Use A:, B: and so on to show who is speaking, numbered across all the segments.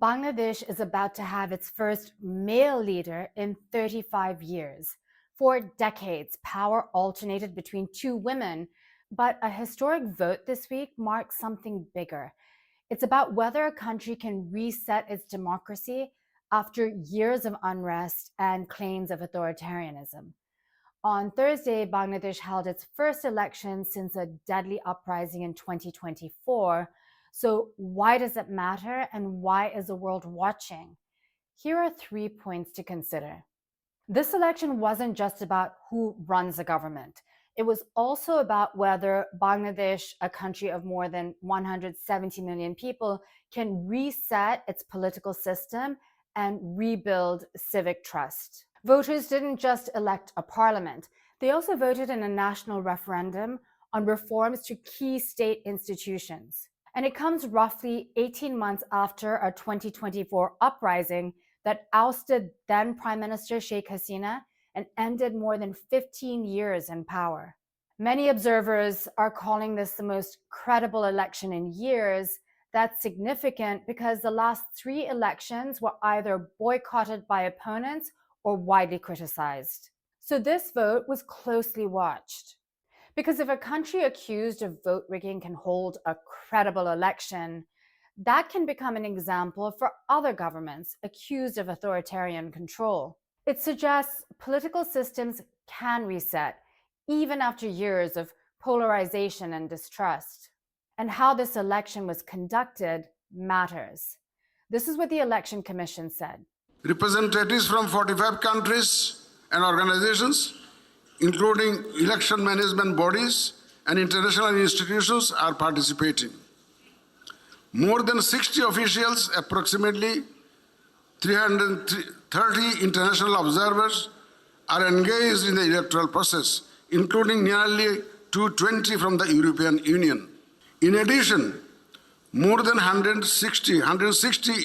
A: Bangladesh is about to have its first male leader in 35 years. For decades, power alternated between two women, but a historic vote this week marks something bigger. It's about whether a country can reset its democracy after years of unrest and claims of authoritarianism. On Thursday, Bangladesh held its first election since a deadly uprising in 2024. So, why does it matter and why is the world watching? Here are 3 points to consider. This election wasn't just about who runs the government. It was also about whether Bangladesh, a country of more than 170 million people, can reset its political system and rebuild civic trust. Voters didn't just elect a parliament, they also voted in a national referendum on reforms to key state institutions. And it comes roughly 18 months after a 2024 uprising that ousted then Prime Minister Sheikh Hasina and ended more than 15 years in power. Many observers are calling this the most credible election in years. That's significant because the last three elections were either boycotted by opponents or widely criticized. So this vote was closely watched. Because if a country accused of vote rigging can hold a credible election, that can become an example for other governments accused of authoritarian control. It suggests political systems can reset, even after years of polarization and distrust. And how this election was conducted matters. This is what the Election Commission said.
B: Representatives from 45 countries and organizations, including election management bodies and international institutions, are participating. More than 60 officials, approximately 330 international observers, are engaged in the electoral process, including nearly 220 from the European Union. In addition, more than 160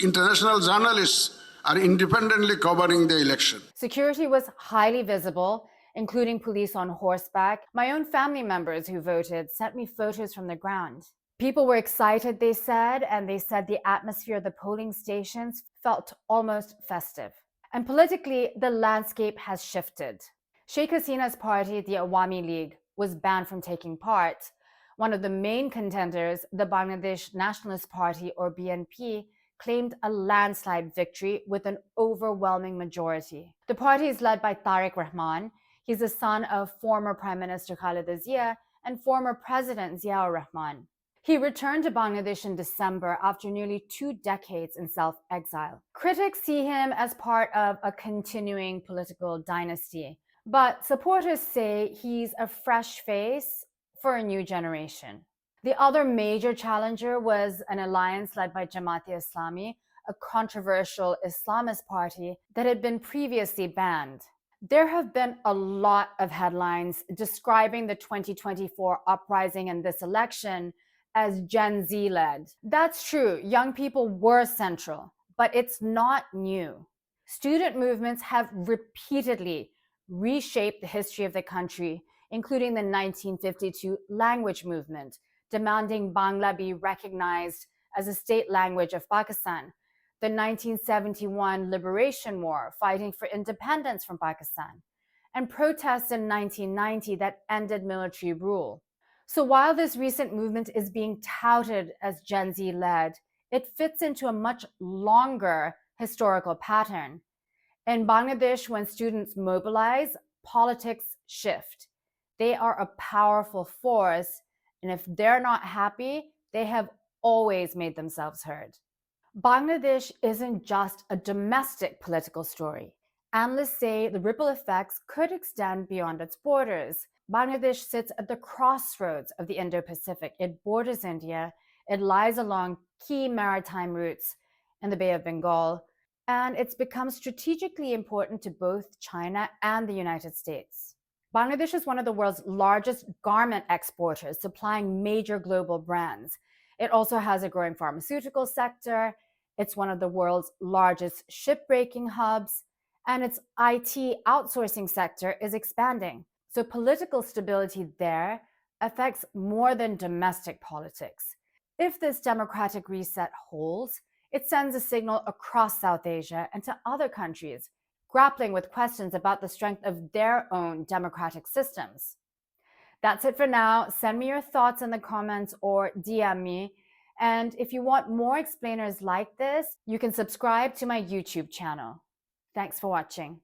B: international journalists are independently covering the election.
A: Security was highly visible, including police on horseback. My own family members who voted sent me photos from the ground. People were excited, they said, and they said the atmosphere of the polling stations felt almost festive. And politically, the landscape has shifted. Sheikh Hasina's party, the Awami League, was banned from taking part. One of the main contenders, the Bangladesh Nationalist Party, or BNP, claimed a landslide victory with an overwhelming majority. The party is led by Tariq Rahman. He's the son of former Prime Minister Khaleda Zia and former President Ziaur Rahman. He returned to Bangladesh in December after nearly 2 decades in self-exile. Critics see him as part of a continuing political dynasty, but supporters say he's a fresh face for a new generation. The other major challenger was an alliance led by Jamaat-e-Islami, a controversial Islamist party that had been previously banned. There have been a lot of headlines describing the 2024 uprising and this election as Gen Z-led. That's true, young people were central, but it's not new. Student movements have repeatedly reshaped the history of the country, including the 1952 language movement, demanding Bangla be recognized as a state language of Pakistan, the 1971 Liberation War, fighting for independence from Pakistan, and protests in 1990 that ended military rule. So while this recent movement is being touted as Gen Z-led, it fits into a much longer historical pattern. In Bangladesh, when students mobilize, politics shift. They are a powerful force, and if they're not happy, they have always made themselves heard. Bangladesh isn't just a domestic political story. Analysts say the ripple effects could extend beyond its borders. Bangladesh sits at the crossroads of the Indo-Pacific. It borders India, it lies along key maritime routes in the Bay of Bengal, and it's become strategically important to both China and the United States. Bangladesh is one of the world's largest garment exporters, supplying major global brands. It also has a growing pharmaceutical sector. It's one of the world's largest shipbreaking hubs, and its IT outsourcing sector is expanding. So political stability there affects more than domestic politics. If this democratic reset holds, It sends a signal across South Asia and to other countries grappling with questions about the strength of their own democratic systems. That's it for now. Send me your thoughts in the comments or DM me. And if you want more explainers like this, you can subscribe to my YouTube channel. Thanks for watching.